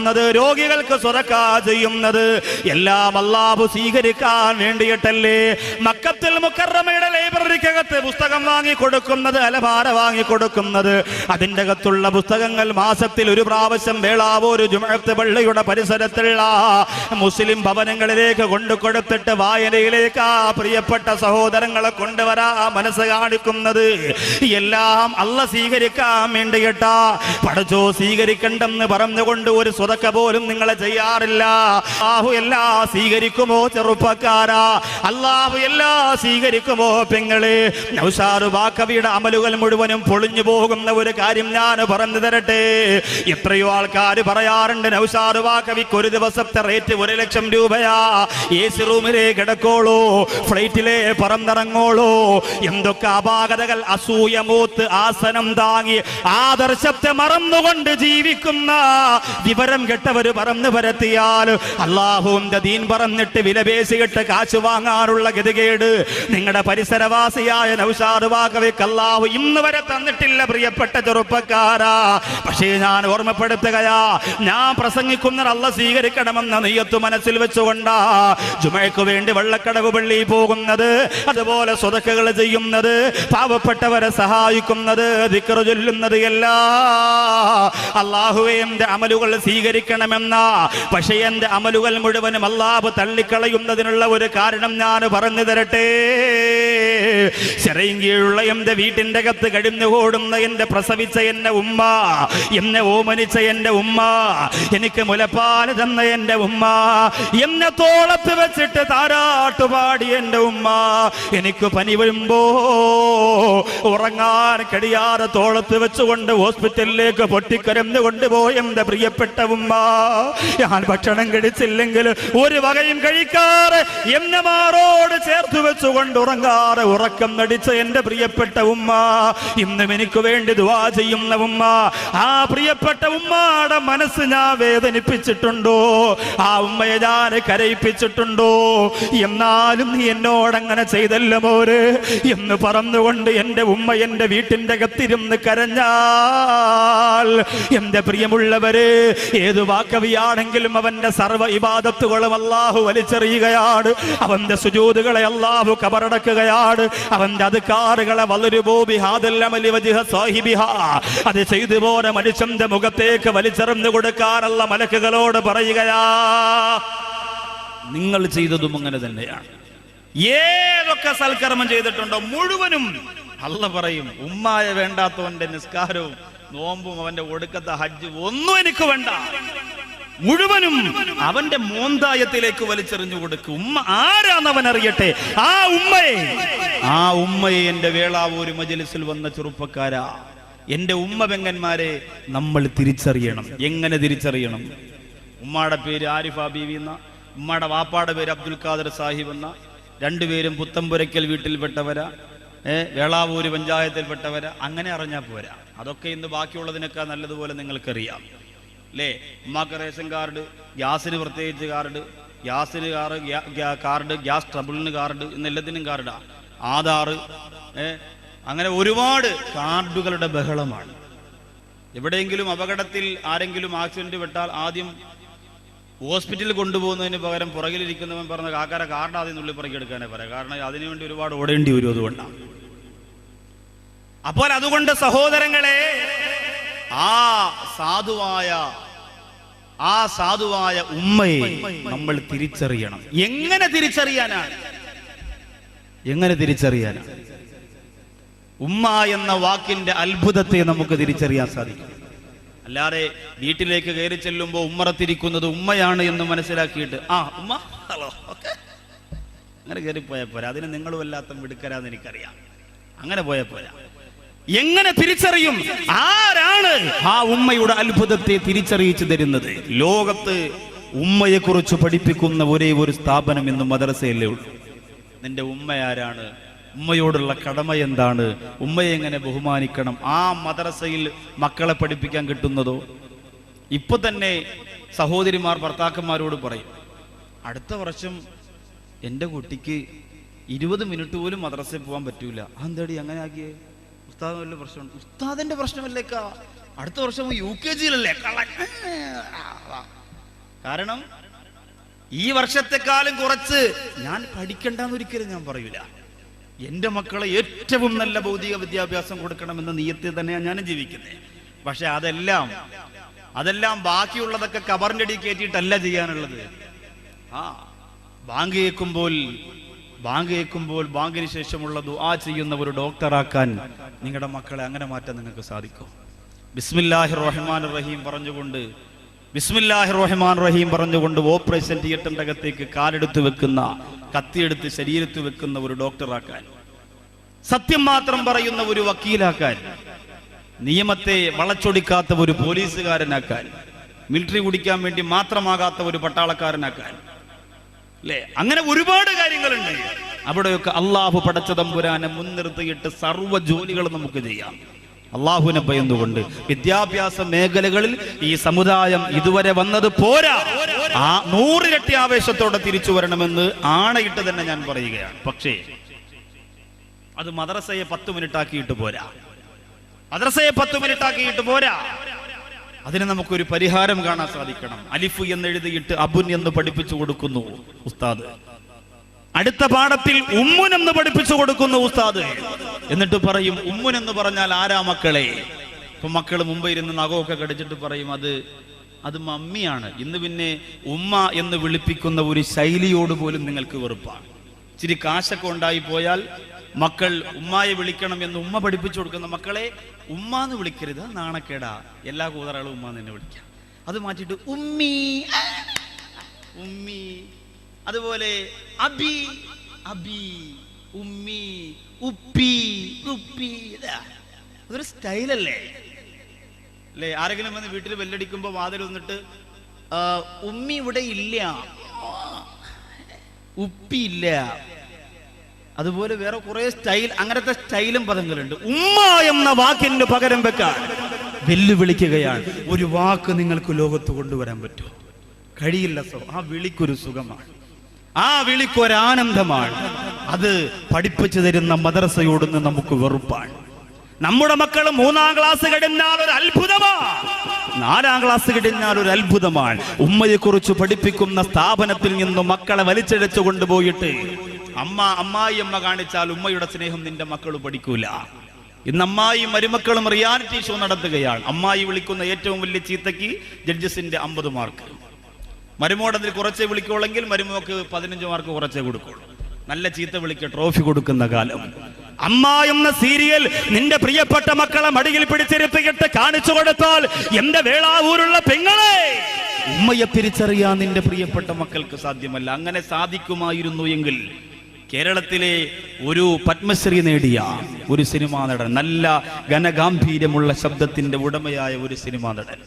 കൊടുക്കുന്നത്, രോഗികൾക്ക് സ്വതക്കാ ചെയ്യുന്നത് എല്ലാം അല്ലാഹു സ്വീകരിക്കാൻ വേണ്ടിയിട്ടല്ലേ? മക്കത്തുൽ മുക്കറമയുടെ ലൈബ്രറിക്കകത്ത് പുസ്തകം വാങ്ങി കൊടുക്കുന്നത്, അലമാര വാങ്ങി കൊടുക്കുന്നത്, അതിൻ്റെ അകത്തുള്ള പുസ്തകങ്ങൾ മാസത്തിൽ ഒരു പ്രാവശ്യം വേളാവൂർ ജുമുഅത്ത് പള്ളിയുടെ പരിസരത്തുള്ള മുസ്ലിം ഭവനങ്ങളിലേക്ക് കൊണ്ടുകൊടുത്തിട്ട് വായനയിലേക്ക് ആ പ്രിയപ്പെട്ട സഹോദരങ്ങളെ കൊണ്ടുവരാ മനസ്സ് കാണിക്കുന്നത് എല്ലാം അല്ല സ്വീകരിക്കാൻ വേണ്ടിയിട്ടാ. പഠിച്ചോ സ്വീകരിക്കണ്ടെന്ന് പറഞ്ഞുകൊണ്ട് ഒരു സ്വതക്ക പോലും നിങ്ങളെ ചെയ്യാറില്ല. അല്ലാഹു എല്ലാം സ്വീകരിക്കുമോ ചെറുപ്പക്കാരാ? അല്ലാഹു എല്ലാം സ്വീകരിക്കുമോ പെങ്ങളെ? നൗഷാദ് ബാക്കവിയുടെ അമലുകൾ മുഴുവനും പൊളിഞ്ഞു പോകുന്ന ഒരു കാര്യം ഞാൻ പറഞ്ഞു തരട്ടെ. എത്രയോ ആൾക്കാർ പറയാറുണ്ട് നൗഷാദ് ബാക്കവിക്ക് ഒരു ദിവസത്തെ റേറ്റ് 1 ലക്ഷം രൂപയാ. AC റൂമിലേ കിടക്കോളൂ, ഫ്ലൈറ്റിലെ പറന്നിറങ്ങോളൂ. എന്തൊക്കെ അപാകതകൾ, അസൂയ മൂത്ത് ആസനം താങ്ങി ആദർശത്തെ മറന്നുകൊണ്ട് ജീവിക്കുന്ന വിവരം കെട്ടവര് പറന്നു പരത്തിയാൽ അല്ലാഹുവിന്റെ ദീൻ പറഞ്ഞിട്ട് വിലപേശിയിട്ട് കാശ് വാങ്ങാനുള്ള ഗതികേട് നിങ്ങളുടെ പരിസരവാസിയായ നൗഷാദ് ബാക്കവിക്ക് അല്ലാഹു ഇന്ന് വരെ തന്നിട്ടില്ല പ്രിയപ്പെട്ട ചെറുപ്പക്കാരാ. പക്ഷേ ഞാൻ ഓർമ്മപ്പെടുത്തുകയാ, ഞാൻ പ്രസംഗിക്കുന്നത് അല്ല സ്വീകരിക്കണമെന്ന നിയ്യത്ത് മനസ്സിൽ വെച്ചുകൊണ്ടാ ജുമഅക്ക് വേണ്ടി വെള്ളക്കടവ് പള്ളി പോകുന്നത്, അതുപോലെ സ്വതക്കകൾ ചെയ്യുന്നത്, പാവപ്പെട്ടവരെ സഹായിക്കുന്നത്, ദിക്ർ ചൊല്ലുന്നത് എല്ലാം അല്ലാഹുവേ എന്റെ അമലുകൾ സ്വീകരിക്കണമെന്ന. പക്ഷേ എന്റെ അമലുകൾ മുഴുവനും അല്ലാഹു തള്ളിക്കളയുന്നതിനുള്ള ഒരു കാരണം ഞാൻ പറഞ്ഞു തരട്ടെ. ചെറിയങ്കീഴുള്ള എന്റെ വീട്ടിന്റെ അകത്ത് കഴിഞ്ഞുകൂടുന്ന എന്റെ പ്രസവിച്ച എന്റെ ഉമ്മ, എന്നെ ഓമനിച്ച എന്റെ ഉമ്മ, എനിക്ക് മുലപ്പാൽ തന്ന എന്റെ ഉമ്മ, എന്നെ തോളത്ത് വെച്ചിട്ട് താരാട്ടുപാടി എന്റെ ഉമ്മ, എനിക്ക് പനി വരുമ്പോ ഉറങ്ങാൻ കഴിയാതെ തോളത്ത് വെച്ചുകൊണ്ട് ഹോസ്പിറ്റലിലേക്ക് പൊട്ടിക്കരന്ന് കൊണ്ടുപോയ എന്റെ പ്രിയപ്പെട്ട ഉമ്മ, ഞാൻ ഭക്ഷണം കഴിച്ചില്ലെങ്കിൽ ഒരു വകയും കഴിക്കാറ് എന്നെ മാറോട് ചേർത്ത് വെച്ചുകൊണ്ട് ഉറങ്ങാറ് ഉറക്കം നടിച്ച എന്റെ പ്രിയപ്പെട്ട ഉമ്മ, ഇന്നും എനിക്ക് വേണ്ടി ദുആ ചെയ്യുന്ന ഉമ്മ. ആ പ്രിയപ്പെട്ട ഉമ്മയുടെ മനസ്സ് ഞാൻ വേദനിപ്പിച്ചിട്ടുണ്ടോ? ആ ഉമ്മയെ ഞാൻ കരയിപ്പിച്ചിട്ടുണ്ടോ? എന്നാലും നീ എന്നോടങ്ങനെ ചെയ്തല്ലോ മോര് എന്ന് പറഞ്ഞുകൊണ്ട് എന്റെ ഉമ്മ എന്റെ വീട്ടിന്റെ അകത്തിരുന്ന് കരഞ്ഞാൽ, എന്റെ പ്രിയമുള്ളവര്, ഏത് വാക്കവിയാണെങ്കിലും അവന്റെ സർവ്വ ഇബാദത്തുകളും അല്ലാഹു വലിച്ചെറിയുകയാണ്. അവന്റെ സുജൂദുകളെ അല്ലാഹു കബറടക്കുകയാണ്. അവന്റെ അദ്കാറുകളെ അത് ചെയ്തു പോലെ മനുഷ്യന്റെ മുഖത്തേക്ക് വലിച്ചെറിഞ്ഞു കൊടുക്കാനുള്ള മലക്കുകളോട് പറയുകയാ, നിങ്ങൾ ചെയ്തതും അങ്ങനെ തന്നെയാണ്. ഏതൊക്കെ സൽക്കർമ്മം ചെയ്തിട്ടുണ്ടോ മുഴുവനും അല്ല പറയും, ഉമ്മായ വേണ്ടാത്തവന്റെ നിസ്കാരവും നോമ്പും അവന്റെ ഒടുക്കത്തെ ഹജ്ജ് ഒന്നും എനിക്ക് വേണ്ട, മുഴുവനും അവന്റെ മോന്തായത്തിലേക്ക് വലിച്ചെറിഞ്ഞു കൊടുക്കും. ഉമ്മ ആരാന്നവൻ അറിയട്ടെ. ആ ഉമ്മയെ എന്റെ വേളാവൂർ മജ്‌ലിസിൽ വന്ന ചെറുപ്പക്കാരാ, എന്റെ ഉമ്മ പെങ്ങന്മാരെ നമ്മൾ തിരിച്ചറിയണം. എങ്ങനെ തിരിച്ചറിയണം? ഉമ്മയുടെ പേര് ആരിഫ ബീവി എന്ന, ഉമ്മയുടെ വാപ്പാടെ പേര് അബ്ദുൽ ഖാദർ സാഹിബ് എന്ന, രണ്ടുപേരും പുത്തമ്പുരയ്ക്കൽ വീട്ടിൽപ്പെട്ടവരാ, വേളാവൂര് പഞ്ചായത്തിൽപ്പെട്ടവരാ. അങ്ങനെ അറിഞ്ഞാൽ പോരാ, അതൊക്കെ ഇന്ന് ബാക്കിയുള്ളതിനൊക്കെ നല്ലതുപോലെ നിങ്ങൾക്കറിയാം അല്ലേ? ഉമ്മാക്ക് റേഷൻ കാർഡ്, ഗ്യാസിന് പ്രത്യേകിച്ച് കാർഡ്, ഗ്യാസിന് കാർഡ്, ഗ്യാസ് ട്രബിളിന് കാർഡ്, എന്നെല്ലാത്തിനും കാർഡാ, ആധാർ, അങ്ങനെ ഒരുപാട് കാർഡുകളുടെ ബഹളമാണ്. എവിടെയെങ്കിലും അപകടത്തിൽ ആരെങ്കിലും ആക്സിഡന്റ് പെട്ടാൽ ആദ്യം ഹോസ്പിറ്റലിൽ കൊണ്ടുപോകുന്നതിന് പകരം പുറകിലിരിക്കുന്നവൻ പറഞ്ഞ കാക്കാര കാർഡ് ആദ്യം നുള്ളി പുറകിയെടുക്കാനേ പറയാം. കാരണം അതിനുവേണ്ടി ഒരുപാട് ഓടേണ്ടി വരും, അതുകൊണ്ടാണ്. അപ്പോൾ അതുകൊണ്ട് സഹോദരങ്ങളെ, ആ സാധുവായ ഉമ്മയെ നമ്മൾ തിരിച്ചറിയണം. എങ്ങനെ തിരിച്ചറിയാനാണ്? ഉമ്മ എന്ന വാക്കിന്റെ അത്ഭുതത്തെ നമുക്ക് തിരിച്ചറിയാൻ സാധിക്കും. അല്ലാതെ വീട്ടിലേക്ക് കയറി ചെല്ലുമ്പോൾ ഉമ്മറത്തിരിക്കുന്നത് ഉമ്മയാണ് എന്ന് മനസ്സിലാക്കിയിട്ട് ഉമ്മ ഹലോ ഓക്കെ അങ്ങനെ കയറിപ്പോയാൽ പോരാ. അതിന് നിങ്ങൾ വല്ലാത്ത മിടുക്കരാന്ന് എനിക്കറിയാം. അങ്ങനെ പോയാൽ പോരാ. എങ്ങനെ തിരിച്ചറിയും? ആരാണ് ആ ഉമ്മയുടെ അത്ഭുതത്തെ തിരിച്ചറിയിച്ചു തരുന്നത്? ലോകത്ത് ഉമ്മയെ കുറിച്ച് പഠിപ്പിക്കുന്ന ഒരേ ഒരു സ്ഥാപനം ഇന്ന് മദ്രസയല്ലേ ഉള്ളൂ. നിന്റെ ഉമ്മയാരാണ്? ഉമ്മയോടുള്ള കടമ എന്താണ്? ഉമ്മയെ എങ്ങനെ ബഹുമാനിക്കണം? ആ മദ്രസയിൽ മക്കളെ പഠിപ്പിക്കാൻ കിട്ടുന്നതോ? ഇപ്പൊ തന്നെ സഹോദരിമാർ ഭർത്താക്കന്മാരോട് പറയും, അടുത്ത വർഷം എൻ്റെ കുട്ടിക്ക് 20 മിനിറ്റ് പോലും മദ്രസയിൽ പോകാൻ പറ്റൂല. അതെന്താടി അങ്ങനെ ആക്കിയേ? ഉസ്താദ് വല്ല പ്രശ്നമുണ്ട്? ഉസ്താദിന്റെ പ്രശ്നമല്ലേക്കാ, അടുത്ത വർഷം UKG-യിലല്ലേ കള്ളൻ. കാരണം ഈ വർഷത്തെക്കാലം കുറച്ച് ഞാൻ പഠിക്കണ്ടെന്ന് ഒരിക്കലും ഞാൻ പറയൂല. എൻ്റെ മക്കളെ ഏറ്റവും നല്ല ഭൗതിക വിദ്യാഭ്യാസം കൊടുക്കണമെന്ന നിയത്തിൽ തന്നെയാണ് ഞാനും ജീവിക്കുന്നത്. പക്ഷെ അതെല്ലാം ബാക്കിയുള്ളതൊക്കെ കബറിന്റെ അടി കയറ്റിയിട്ടല്ല ചെയ്യാനുള്ളത്. ബാങ്ക് കേൾക്കുമ്പോൾ ബാങ്കിന് ശേഷമുള്ള ദുആ ചെയ്യുന്ന ഒരു ഡോക്ടറാക്കാൻ നിങ്ങളുടെ മക്കളെ അങ്ങനെ മാറ്റാൻ നിങ്ങൾക്ക് സാധിക്കും. ബിസ്മില്ലാഹിർ റഹ്മാനിർ റഹീം പറഞ്ഞുകൊണ്ട് ഓപ്പറേഷൻ തിയേറ്ററിന്റെ അകത്തേക്ക് കാലെടുത്ത് വെക്കുന്ന, കത്തിയെടുത്ത് ശരീരത്ത് വെക്കുന്ന ഒരു ഡോക്ടറാക്കാൻ, സത്യം മാത്രം പറയുന്ന ഒരു വക്കീലാക്കാൻ, നിയമത്തെ വളച്ചൊടിക്കാത്ത ഒരു പോലീസുകാരനാക്കാൻ, മിലിറ്ററി കുടിക്കാൻ വേണ്ടി മാത്രമാകാത്ത ഒരു പട്ടാളക്കാരനാക്കാൻ, അല്ലേ? അങ്ങനെ ഒരുപാട് കാര്യങ്ങളുണ്ട്. അവിടെയൊക്കെ അള്ളാഹു പടച്ച തമ്പുരാനെ മുൻനിർത്തിയിട്ട് സർവ്വ ജോലികൾ നമുക്ക് ചെയ്യാം. അള്ളാഹുവിനെ ഭയന്നുകൊണ്ട് വിദ്യാഭ്യാസ മേഖലകളിൽ ഈ സമുദായം ഇതുവരെ വന്നത് പോരാ. 100 ഇരട്ടി ആവേശത്തോടെ തിരിച്ചു വരണമെന്ന് ആണയിട്ട് തന്നെ ഞാൻ പറയുകയാണ്. പക്ഷേ അത് മദ്രസയെ 10 മിനിറ്റ് ആക്കിയിട്ട് പോരാ. അതിന് നമുക്കൊരു പരിഹാരം കാണാൻ സാധിക്കണം. അലിഫ് എന്ന് എഴുതിയിട്ട് അബുൻ എന്ന് പഠിപ്പിച്ചു കൊടുക്കുന്നു ഉസ്താദ്. അടുത്ത പാഠത്തിൽ ഉമ്മുൻ എന്ന് പഠിപ്പിച്ചു കൊടുക്കുന്നു ഉസ്താദ്. എന്നിട്ട് പറയും ഉമ്മുൻ എന്ന് പറഞ്ഞാൽ ആരാ മക്കളെ? ഇപ്പൊ മക്കള് മുമ്പ് ഇരുന്ന് നഖമൊക്കെ കടിച്ചിട്ട് പറയും അത് മമ്മിയാണ്. ഇന്ന് പിന്നെ ഉമ്മ എന്ന് വിളിപ്പിക്കുന്ന ഒരു ശൈലിയോട് പോലും നിങ്ങൾക്ക് വെറുപ്പാണ്. ഇച്ചിരി കാശൊക്കെ ഉണ്ടായി പോയാൽ മക്കൾ ഉമ്മായെ വിളിക്കണം എന്ന് ഉമ്മ പഠിപ്പിച്ചു കൊടുക്കുന്ന മക്കളെ ഉമ്മാന്ന് വിളിക്കരുത്, നാണക്കേടാ. എല്ലാ കൂതറകളും ഉമ്മാന്ന് തന്നെ വിളിക്കാം. അത് മാറ്റിയിട്ട് ഉമ്മി, അതുപോലെ അബി, ഉമ്മി, ഉപ്പി. അതൊരു സ്റ്റൈലല്ലേ? ആരെങ്കിലും വന്ന് വീട്ടിൽ ബെല്ലടിക്കുമ്പോ വാതിൽ വന്നിട്ട് ഉമ്മി ഇവിടെ ഇല്ല, ഉപ്പി ഇല്ല. അതുപോലെ വേറെ കുറെ സ്റ്റൈൽ, അങ്ങനത്തെ സ്റ്റൈലും പദങ്ങളുണ്ട്. ഉമ്മ എന്ന വാക്കിന് പകരം വെക്കാൻ വെല്ലുവിളിക്കുകയാണ്. ഒരു വാക്ക് നിങ്ങൾക്ക് ലോകത്ത് കൊണ്ടുവരാൻ പറ്റുമോ? കഴിയില്ല. ആ വിളിക്കൊരു സുഖമാണ്, ആ വിളിക്കൊരാനന്ദമാണ്. അത് പഠിപ്പിച്ചു തരുന്ന മദ്രസയോട് നമുക്ക് വെറുപ്പാണ്. നമ്മുടെ മക്കൾ 3-ാം ക്ലാസ് കഴിഞ്ഞാൽ ഒരു അത്ഭുതമാണ്, 4-ാം ക്ലാസ് കഴിഞ്ഞാൽ ഒരു അത്ഭുതമാണ്. ഉമ്മയെ കുറിച്ച് പഠിപ്പിക്കുന്ന സ്ഥാപനത്തിൽ നിന്ന് മക്കളെ വലിച്ചഴച്ചു കൊണ്ടുപോയിട്ട് അമ്മായിയമ്മ കാണിച്ചാൽ ഉമ്മയുടെ സ്നേഹം നിന്റെ മക്കൾ പഠിക്കൂല. ഇന്ന് അമ്മായിയും മരുമക്കളും റിയാലിറ്റി ഷോ നടത്തുകയാണ്. അമ്മായി വിളിക്കുന്ന ഏറ്റവും വലിയ ചീത്തയ്ക്ക് ജഡ്ജസിന്റെ 50 മാർക്ക്, മരുമോടതിൽ കുറച്ചേ വിളിക്കുള്ളെങ്കിൽ മരുമോക്ക് 15 മാർക്ക് കുറച്ചേ കൊടുക്കുള്ളൂ. നല്ല ചീത്ത വിളിക്ക് ട്രോഫി കൊടുക്കുന്ന കാലം. അമ്മ എന്ന സീരിയൽ നിന്റെ പ്രിയപ്പെട്ട മക്കളെ മടിയിൽ പിടിച്ചിരുത്തിയിട്ട് കാണിച്ചു കൊടുത്താൽ എന്റെ വേളാവൂരുള്ള പെങ്ങളെ, ഉമ്മയെ തിരിച്ചറിയാൻ നിന്റെ പ്രിയപ്പെട്ട മക്കൾക്ക് സാധ്യമല്ല. അങ്ങനെ സാധിക്കുമായിരുന്നു എങ്കിൽ കേരളത്തിലെ ഒരു പത്മശ്രീ നേടിയ ഒരു സിനിമാ നടൻ, നല്ല ഘനഗാംഭീര്യമുള്ള ശബ്ദത്തിന്റെ ഉടമയായ ഒരു സിനിമാ നടൻ,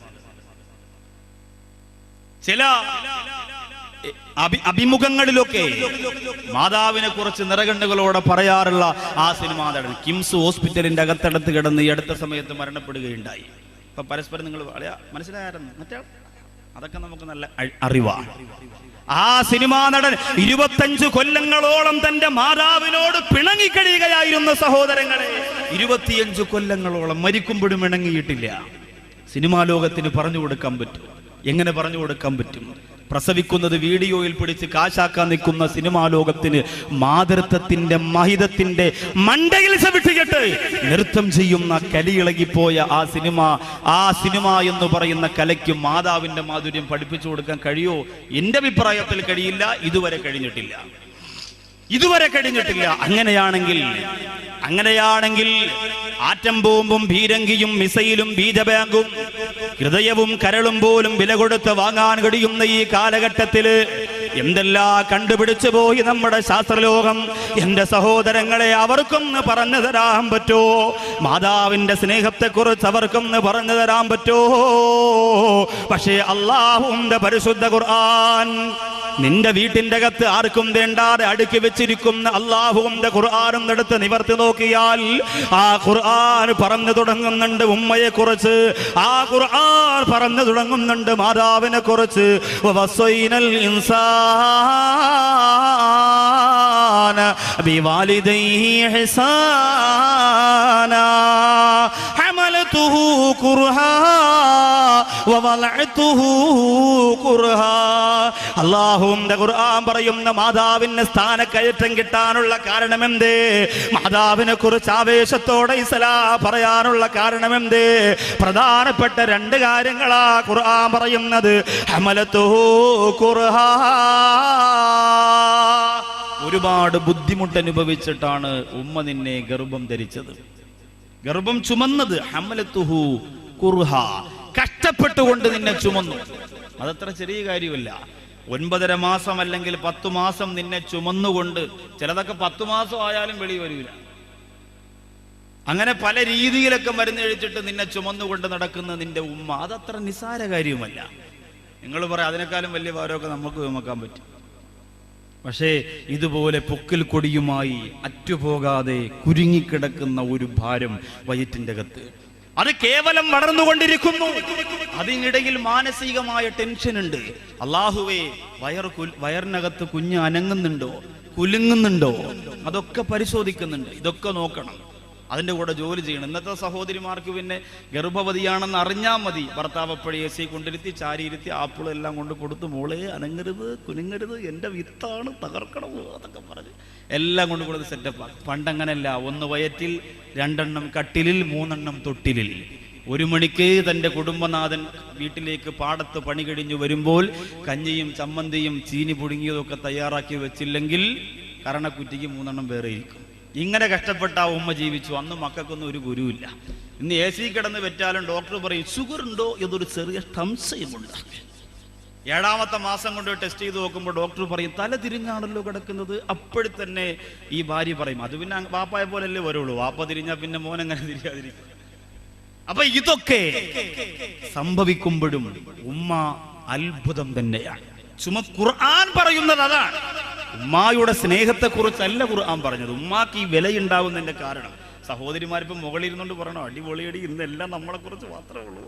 ചില അഭിമുഖങ്ങളിലൊക്കെ മാതാവിനെ കുറിച്ച് നിറകണ്ണുകളോടെ പറയാറുള്ള ആ സിനിമാ നടൻ കിംസ് ഹോസ്പിറ്റലിന്റെ അകത്തടത്ത് കിടന്ന് ഈ അടുത്ത സമയത്ത് മരണപ്പെടുകയുണ്ടായി. ഇപ്പൊ പരസ്പരം നിങ്ങൾ മനസ്സിലായിരുന്നു മറ്റേ അതൊക്കെ നമുക്ക് നല്ല അറിവാണ്. ആ സിനിമാ നടൻ 25 കൊല്ലങ്ങളോളം തന്റെ മാതാവിനോട് പിണങ്ങിക്കഴിയുകയായിരുന്നു സഹോദരങ്ങളെ. 25 കൊല്ലങ്ങളോളം മരിക്കുമ്പോഴും ഇണങ്ങിയിട്ടില്ല. സിനിമാ ലോകത്തിന് പറഞ്ഞു കൊടുക്കാൻ പറ്റും. എങ്ങനെ പറഞ്ഞു കൊടുക്കാൻ പറ്റും? പ്രസവിക്കുന്നത് വീഡിയോയിൽ പിടിച്ച് കാശാക്കാൻ നിൽക്കുന്ന സിനിമാ ലോകത്തിന് മാതൃത്വത്തിന്റെ മഹിതത്തിന്റെ മണ്ടയിൽ ചവിട്ടിയിട്ട് നൃത്തം ചെയ്യുന്ന കലിയിളകിപ്പോയ ആ സിനിമ എന്ന് പറയുന്ന കലയ്ക്ക് മാതാവിന്റെ മാധുര്യം പഠിപ്പിച്ചു കൊടുക്കാൻ കഴിയോ? എന്റെ അഭിപ്രായത്തിൽ കഴിയില്ല. ഇതുവരെ കഴിഞ്ഞിട്ടില്ല. അങ്ങനെയാണെങ്കിൽ ആറ്റം ബോംബും ഭീരങ്കിയും മിസൈലും ബീജബാങ്കും ഹൃദയവും കരളും പോലും വില കൊടുത്ത് വാങ്ങാൻ കഴിയുന്ന ഈ കാലഘട്ടത്തില് എന്തെല്ലാം കണ്ടുപിടിച്ചു പോയി നമ്മുടെ ശാസ്ത്രലോകം. എന്റെ സഹോദരങ്ങളെ, അവർക്കൊന്ന് പറഞ്ഞു തരാൻ പറ്റോ? മാതാവിന്റെ സ്നേഹത്തെക്കുറിച്ച് അവർക്കൊന്ന് പറഞ്ഞു തരാൻ പറ്റോ? പക്ഷേ അല്ലാഹുവിന്റെ പരിശുദ്ധ ഖുർആൻ നിന്റെ വീട്ടിന്റെ അകത്ത് ആർക്കും വേണ്ടാതെ അടുക്കി വെച്ചിരിക്കുന്ന അല്ലാഹുവിന്റെ ഖുർആനും എടുത്ത് നിവർത്തി നോക്കിയാൽ ആ ഖുർആൻ പറഞ്ഞു തുടങ്ങുന്നുണ്ട് ഉമ്മയെ കുറിച്ച്, ആ ഖുർആൻ പറഞ്ഞു തുടങ്ങുന്നുണ്ട് മാതാവിനെ കുറിച്ച്. വവസ്വൈനൽ ഇൻസാന ബിവാലിദൈഹി ഇഹ്സാനാ ഹമലത് വവഅതുഹു കുർഹാ വവലഅതുഹു കുർഹാ. അല്ലാഹുവിന്റെ ഖുർആൻ പറയുന്ന മാതാവിന് സ്ഥാനക്കയറ്റം കിട്ടാനുള്ള കാരണമെന്തേ? മാതാവിനെ കുറിച്ച് ആവേശത്തോടെ ഇസ്ലാം പറയാനുള്ള കാരണമെന്തേ? പ്രധാനപ്പെട്ട രണ്ട് കാര്യങ്ങളാ ഖുർആൻ പറയുന്നത്. ഹമലതുഹു കുർഹാ, ഒരുപാട് ബുദ്ധിമുട്ട് അനുഭവിച്ചിട്ടാണ് ഉമ്മ നിന്നെ ഗർഭം ധരിച്ചത്, ഗർഭം ചുമന്നത്. ഹമലതുഹു കുർഹാ, കഷ്ടപ്പെട്ടുകൊണ്ട് നിന്നെ ചുമന്നു. അതത്ര ചെറിയ കാര്യമല്ല. 9.5 മാസം അല്ലെങ്കിൽ 10 മാസം നിന്നെ ചുമന്നുകൊണ്ട്, ചിലതൊക്കെ 10 മാസം ആയാലും വെളി വരില്ല. അങ്ങനെ പല രീതിയിലൊക്കെ മരുന്ന് കഴിച്ചിട്ട് നിന്നെ ചുമന്നുകൊണ്ട് നടക്കുന്ന നിന്റെ ഉമ്മ, അതത്ര നിസ്സാര കാര്യവുമല്ല. നിങ്ങൾ പറയാം അതിനേക്കാളും വലിയ ഭാരമൊക്കെ നമുക്ക് ചുമക്കാൻ പറ്റും. പക്ഷേ ഇതുപോലെ പൊക്കിൽ കൊടിയുമായി അറ്റുപോകാതെ കുരുങ്ങിക്കിടക്കുന്ന ഒരു ഭാരം വയറ്റിന്റെ അകത്ത്, അത് കേവലം വളർന്നുകൊണ്ടിരിക്കുന്നു. അതിനിടയിൽ മാനസികമായ ടെൻഷൻ ഉണ്ട്. അല്ലാഹുവേ, വയറിനകത്ത് കുഞ്ഞ് അനങ്ങുന്നുണ്ടോ, കുലുങ്ങുന്നുണ്ടോ, അതൊക്കെ പരിശോധിക്കുന്നുണ്ട്. ഇതൊക്കെ നോക്കണം, അതിൻ്റെ കൂടെ ജോലി ചെയ്യണം. ഇന്നത്തെ സഹോദരിമാർക്ക് പിന്നെ ഗർഭവതിയാണെന്ന് അറിഞ്ഞാൽ മതി, ഭർത്താവ് എപ്പോഴും AC കൊണ്ടിരുത്തി ചാരിയിരുത്തി ആപ്പിളും എല്ലാം കൊണ്ട് കൊടുത്ത്, മോളെ അനങ്ങരുത്, കുലുങ്ങരുത്, എൻ്റെ വിത്താണ്, തകർക്കണം അതൊക്കെ പറഞ്ഞ് എല്ലാം കൊണ്ട് കൊടുത്ത് സെറ്റപ്പാണ്. പണ്ടങ്ങനല്ല. 1 വയറ്റിൽ, 2 കട്ടിലിൽ, 3 തൊട്ടിലിൽ. 1 മണിക്ക് തൻ്റെ കുടുംബനാഥൻ വീട്ടിലേക്ക് പാടത്ത് പണി കഴിഞ്ഞു വരുമ്പോൾ കഞ്ഞിയും ചമ്മന്തിയും ചീനി പുഴുങ്ങിയതൊക്കെ തയ്യാറാക്കി വെച്ചില്ലെങ്കിൽ കരണക്കുറ്റിക്ക് 3 വേറെ ഇരിക്കും. ഇങ്ങനെ കഷ്ടപ്പെട്ട ആ ഉമ്മ ജീവിച്ചു. അന്ന് മക്കൾക്കൊന്നും ഒരു ഗുരുവില്ല. ഇന്ന് AC കിടന്ന് വെറ്റാലും ഡോക്ടർ പറയും ഷുഗർ ഉണ്ടോ എന്നൊരു ചെറിയ സംശയമുണ്ട്. 7ാമത്തെ മാസം കൊണ്ട് ടെസ്റ്റ് ചെയ്ത് നോക്കുമ്പോൾ ഡോക്ടർ പറയും തല തിരിഞ്ഞാണല്ലോ കിടക്കുന്നത്. അപ്പോഴും തന്നെ ഈ ഭാര്യ പറയും അത് പിന്നെ വാപ്പായ പോലല്ലേ വരുള്ളൂ, വാപ്പ തിരിഞ്ഞാൽ പിന്നെ മോൻ എങ്ങനെ തിരിയാതിരിക്കും. അപ്പൊ ഇതൊക്കെ സംഭവിക്കുമ്പോഴും ഉമ്മ അത്ഭുതം തന്നെയാണ്. ഖുർആൻ പറയുന്നത് അതാണ്. ഉമ്മായുടെ സ്നേഹത്തെ കുറിച്ചല്ല ഖുർആൻ പറഞ്ഞത്. ഉമ്മാക്ക് ഈ വിലയുണ്ടാവുന്നതിന്റെ കാരണം സഹോദരിമാരിപ്പം മുകളിലിരുന്നുകൊണ്ട് പറയണോ അടിപൊളിയടി, ഇന്നെല്ലാം നമ്മളെ കുറിച്ച് മാത്രമേ ഉള്ളൂ.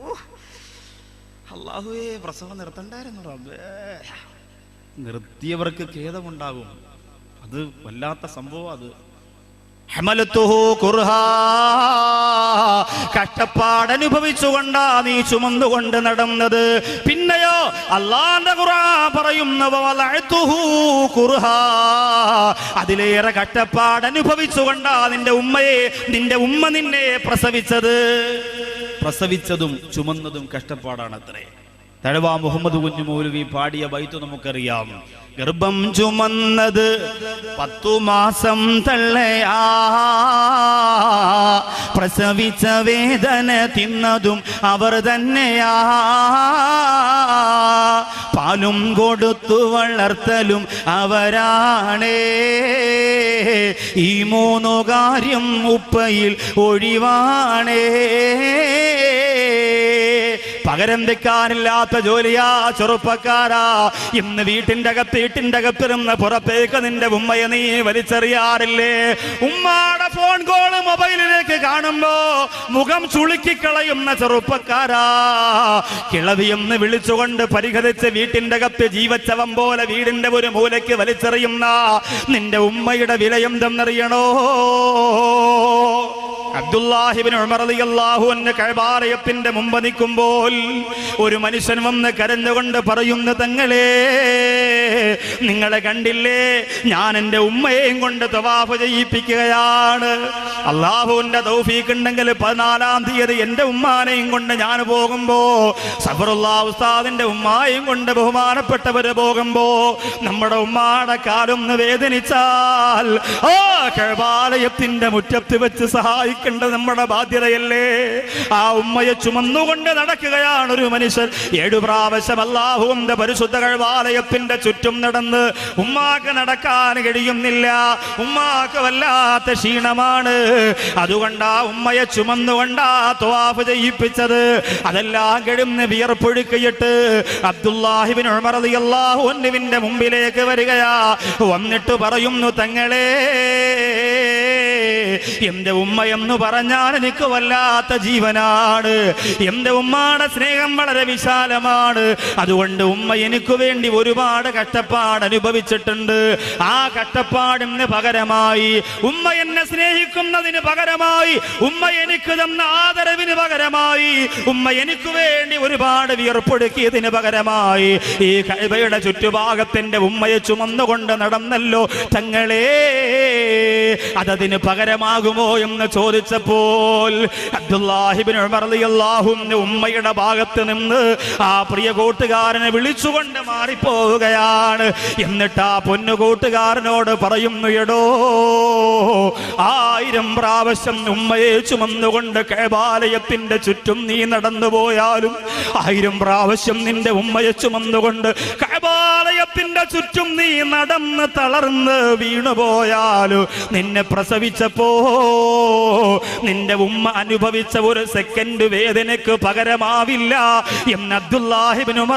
അല്ലാഹുവേ, പ്രസവം നിർത്തണ്ടായിരുന്നു റബ്ബേ. നിർത്തിയവർക്ക് ഖേദമുണ്ടാകും. അത് വല്ലാത്ത സംഭവം. അത് ഹമലതുഹു കുർഹാ, കഷ്ടപ്പാടനുഭവിച്ചുകൊണ്ടാ നീ ചുമന്നുകൊണ്ട് നടന്നത്. പിന്നെയോ അല്ലാഹുവിന്റെ ഖുർആൻ പറയുന്ന വവലഅതുഹു കുർഹാ, അതിലേറെ കഷ്ടപ്പാടനുഭവിച്ചുകൊണ്ടാ നിന്റെ ഉമ്മ നിന്നെ പ്രസവിച്ചതും ചുമന്നതും കഷ്ടപ്പാടാണത്രേ. തഴവ മുഹമ്മദ് കുഞ്ഞു മൗലവി പാടിയ ബൈത്ത് നമുക്കറിയാം. ഗർഭം ചുമന്നത് 10 മാസം തള്ളയാ, പ്രസവിച്ച വേദന തിന്നതും അവർ തന്നെയാ, പാലും കൊടുത്തു വളർത്തലും അവരാണേ, ഈ 3 കാര്യം ഉപ്പയിൽ ഒഴിവാണേ. പകരം വെക്കാനില്ലാത്ത ജോലിയാ ചെറുപ്പക്കാരാ. ഇന്ന് വീട്ടിന്റെ അകത്തിരുന്ന് പുറത്തേക്ക് നിന്റെ ഉമ്മയെ നീ വലിച്ചെറിയാറില്ലേ? ഉമ്മാടെ ഫോൺ കോള് മൊബൈലിലേക്ക് കാണുമ്പോ മുഖം ചുളുക്കിക്കളയുന്ന ചെറുപ്പക്കാരാ. കിളവിയെന്ന് വിളിച്ചുകൊണ്ട് പരിഹരിച്ച് വീട്ടിന്റെ അകത്ത് ജീവച്ചവം പോലെ വീടിന്റെ ഒരു മൂലയ്ക്ക് വലിച്ചെറിയുന്ന നിന്റെ ഉമ്മയുടെ വിലയെന്തെന്നറിയണോ? അബ്ദുല്ലാഹിബ്നു ഉമർ റളിയല്ലാഹു അൻഹു കഅബാലയത്തിന്റെ മുമ്പ് നിൽക്കുമ്പോൾ ഒരു മനുഷ്യൻ വന്ന് കരഞ്ഞുകൊണ്ട് പറയുന്നു, തങ്ങളെ നിങ്ങളെ കണ്ടില്ലേ, ഞാൻ എൻ്റെ ഉമ്മയെയും കൊണ്ട് തവാഫ് ചെയ്യിപ്പിക്കുകയാണ്. അല്ലാഹുവിന്റെ തൗഫീഖ് ഉണ്ടെങ്കിൽ 14-ാം തീയതി എൻ്റെ ഉമ്മാനെയും കൊണ്ട് ഞാൻ പോകുമ്പോ, സഫറുല്ലാഹ് ഉസ്താദിന്റെ ഉമ്മായെയും കൊണ്ട് ബഹുമാനപ്പെട്ടവര് പോകുമ്പോ നമ്മുടെ ഉമ്മാടെ കാലൊന്ന് വേദനിച്ചാൽ ആ കഅബാലയത്തിന്റെ മുറ്റത്ത് വെച്ച് സഹായിക്കേണ്ടത് നമ്മുടെ ബാധ്യതയല്ലേ? ആ ഉമ്മയെ ചുമന്നുകൊണ്ട് നടക്കുകയാണ് ഒരു മനുഷ്യൻ. 7 പ്രാവശ്യം അല്ലാഹുവിന്റെ പരിശുദ്ധ കഅബാലയത്തിന്റെ ചുറ്റും നടന്ന് ഉമ്മാക്ക് നടക്കാൻ കഴിയുന്നില്ല. ഉമ്മാക്ക് വല്ലാത്ത ക്ഷീണമാണ്. അതുകൊണ്ട് ആ ഉമ്മയെ ചുമന്നുകൊണ്ടാ തവാഫ് ചെയ്യിപ്പിച്ചത്. അതെല്ലാം കഴിയുന്ന വിയർപ്പൊഴുക്കിയിട്ട് അബ്ദുല്ലാഹിബ്നു ഉമർ റളിയല്ലാഹു അൻഹുവിന്റെ മുമ്പിലേക്ക് വരികയാ. വന്നിട്ട് പറയുന്നു, തങ്ങളെ എന്റെ ഉമ്മ എന്ന് പറഞ്ഞാൽ എനിക്ക് വല്ലാത്ത ജീവനാണ്. എന്റെ ഉമ്മയുടെ സ്നേഹം വളരെ വിശാലമാണ്. അതുകൊണ്ട് ഉമ്മ എനിക്ക് വേണ്ടി ഒരുപാട് കഷ്ടപ്പാട് അനുഭവിച്ചിട്ടുണ്ട്. ആ കഷ്ടപ്പാടിന് പകരമായി, ഉമ്മ എന്നെ സ്നേഹിക്കുന്നതിന് പകരമായി, ഉമ്മ എനിക്ക് തന്ന ആദരവിന് പകരമായി, ഉമ്മ എനിക്ക് വേണ്ടി ഒരുപാട് വിയർപ്പൊടുക്കിയതിന് പകരമായി ഈ കഅബയുടെ ചുറ്റുഭാഗത്തിന്റെ ഉമ്മയെ ചുമന്നുകൊണ്ട് നടന്നല്ലോ തങ്ങളെ, അതതിന് പകരമാകുമോ എന്ന് ചോദിച്ചപ്പോൾ അബ്ദുല്ലാഹി ഇബ്നു ഉമർ റളിയല്ലാഹു അൻഹു ഉമ്മയുടെ ഭാഗത്ത് നിന്ന് ആ പ്രിയ കൂട്ടുകാരനെ വിളിച്ചുകൊണ്ട് മാറിപ്പോവുകയാണ്. എന്നിട്ട് ആ പൊന്നു കൂട്ടുകാരനോട് പറയുന്നു, എടോ 1000 പ്രാവശ്യം ഉമ്മയെ ചുമന്നുകൊണ്ട് കഅബാലയത്തിന്റെ ചുറ്റും നീ നടന്നു പോയാലും, 1000 പ്രാവശ്യം നിന്റെ ഉമ്മയെ ചുമന്നുകൊണ്ട് കഅബാലയത്തിന്റെ ചുറ്റും നീ നടന്ന് തളർന്ന് വീണുപോയാലും, നിന്നെ പ്രസവിച്ചപ്പോ നിന്റെ ഉമ്മ അനുഭവിച്ച ഒരു സെക്കൻഡ് വേദനയ്ക്ക് പകരമാവില്ല എന്ന് അബ്ദുല്ലാഹി ഇബ്നു ഉമർ